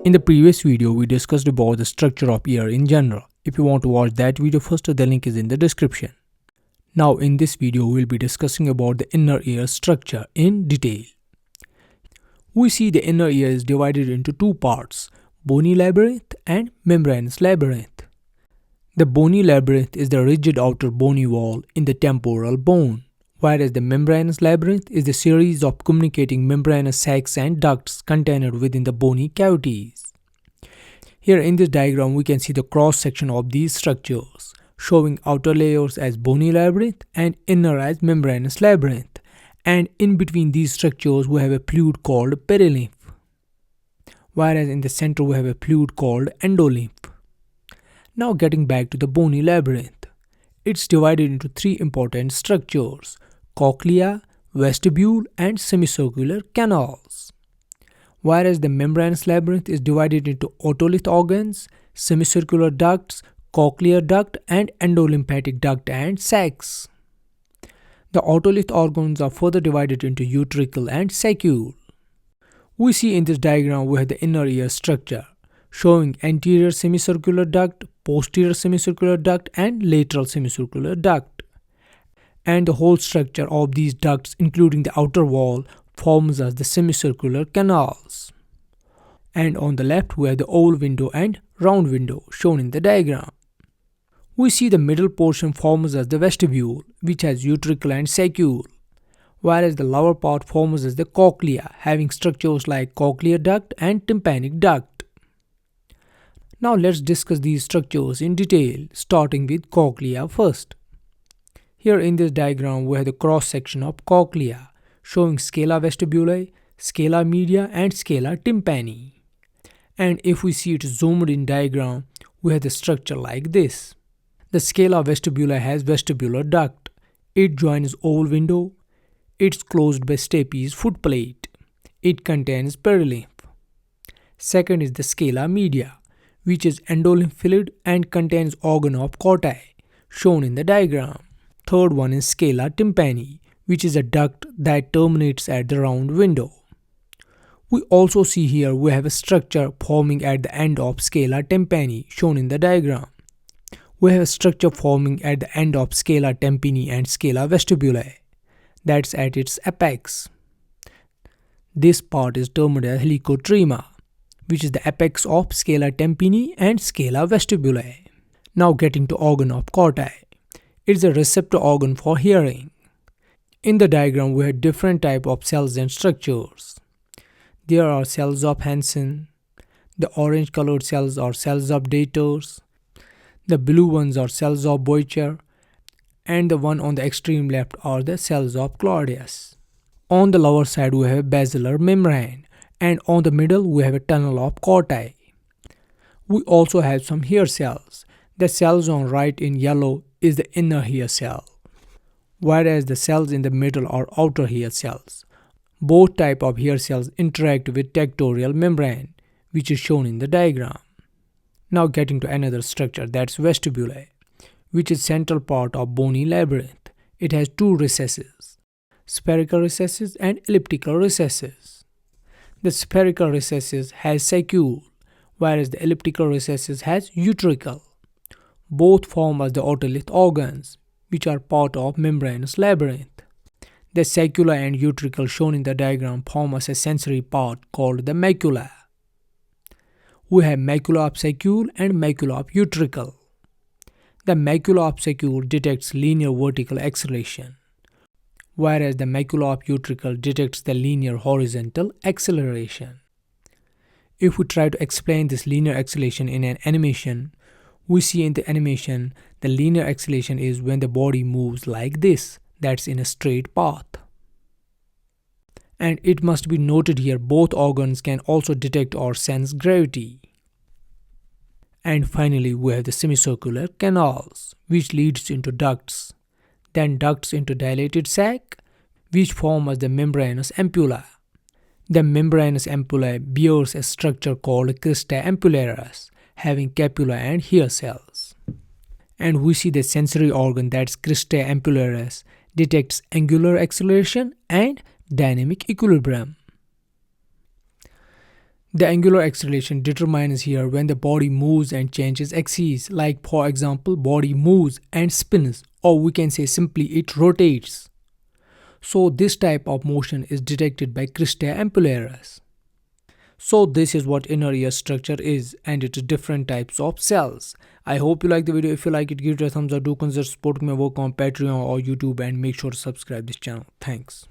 In the previous video, we discussed about the structure of ear in general. If you want to watch that video first, the link is in the description. Now in this video, we will be discussing about the inner ear structure in detail. We see the inner ear is divided into two parts, bony labyrinth and membranous labyrinth. The bony labyrinth is the rigid outer bony wall in the temporal bone, whereas the membranous labyrinth is the series of communicating membranous sacs and ducts contained within the bony cavities. Here in this diagram we can see the cross section of these structures, showing outer layers as bony labyrinth and inner as membranous labyrinth, and in between these structures we have a fluid called perilymph, whereas in the center we have a fluid called endolymph. Now getting back to the bony labyrinth, it's divided into three important structures: cochlea, vestibule and semicircular canals. Whereas the membranous labyrinth is divided into otolith organs, semicircular ducts, cochlear duct and endolymphatic duct and sacs. The otolith organs are further divided into utricle and saccule. We see in this diagram we have the inner ear structure, showing anterior semicircular duct, posterior semicircular duct and lateral semicircular duct. And the whole structure of these ducts, including the outer wall, forms as the semicircular canals. And on the left we have the oval window and round window shown in the diagram. We see the middle portion forms as the vestibule, which has utricle and saccule, whereas the lower part forms as the cochlea, having structures like cochlear duct and tympanic duct. Now let's discuss these structures in detail, starting with cochlea first. Here in this diagram we have the cross section of cochlea, showing scala vestibule, scala media and scala tympani. And if we see it zoomed in diagram, we have the structure like this. The scala vestibule has vestibular duct. It joins oval window. It's closed by stapes footplate. It contains perilymph. Second is the scala media, which is endolymph filled and contains organ of Corti, shown in the diagram. Third one is scala tympani, which is a duct that terminates at the round window. We also see here we have a structure forming at the end of scala tympani, shown in the diagram. We have a structure forming at the end of scala tympani and scala vestibule, that's at its apex. This part is termed as helicotrema, which is the apex of scala tympani and scala vestibule. Now getting to organ of Corti. It's a receptor organ for hearing. In the diagram we have different type of cells and structures. There are cells of Hansen, the orange colored cells are cells of Daters, the blue ones are cells of Boecher, and the one on the extreme left are the cells of Claudius. On the lower side we have a basilar membrane, and on the middle we have a tunnel of Corti. We also have some hair cells. The cells on right in yellow is the inner hair cell, whereas the cells in the middle are outer hair cells. Both type of hair cells interact with tectorial membrane, which is shown in the diagram. Now getting to another structure, that's vestibule, which is central part of bony labyrinth. It has two recesses, spherical recesses and elliptical recesses. The spherical recesses has saccule, whereas the elliptical recesses has utricle. Both form as the otolith organs, which are part of membranous labyrinth. The saccula and utricle shown in the diagram form as a sensory part called the macula. We have macula of saccule and macula of utricle. The macula of saccule detects linear vertical acceleration, whereas the macula of utricle detects the linear horizontal acceleration. If we try to explain this linear acceleration in an animation, we see in the animation the linear acceleration is when the body moves like this, that's in a straight path. And it must be noted here both organs can also detect or sense gravity. And finally we have the semicircular canals, which leads into ducts, then ducts into dilated sac, which form as the membranous ampulla. The membranous ampulla bears a structure called crista ampullaris, having capilla and hair cells. And we see the sensory organ, that's crista ampullaris, detects angular acceleration and dynamic equilibrium. The angular acceleration determines here when the body moves and changes axes, like for example body moves and spins, or we can say simply it rotates. So this type of motion is detected by cochlea ampullaris. So this is what inner ear structure is, and it is different types of cells. I hope you like the video. If you like it, give it a thumbs up. Do consider supporting my work on Patreon or YouTube, and make sure to subscribe this channel. Thanks.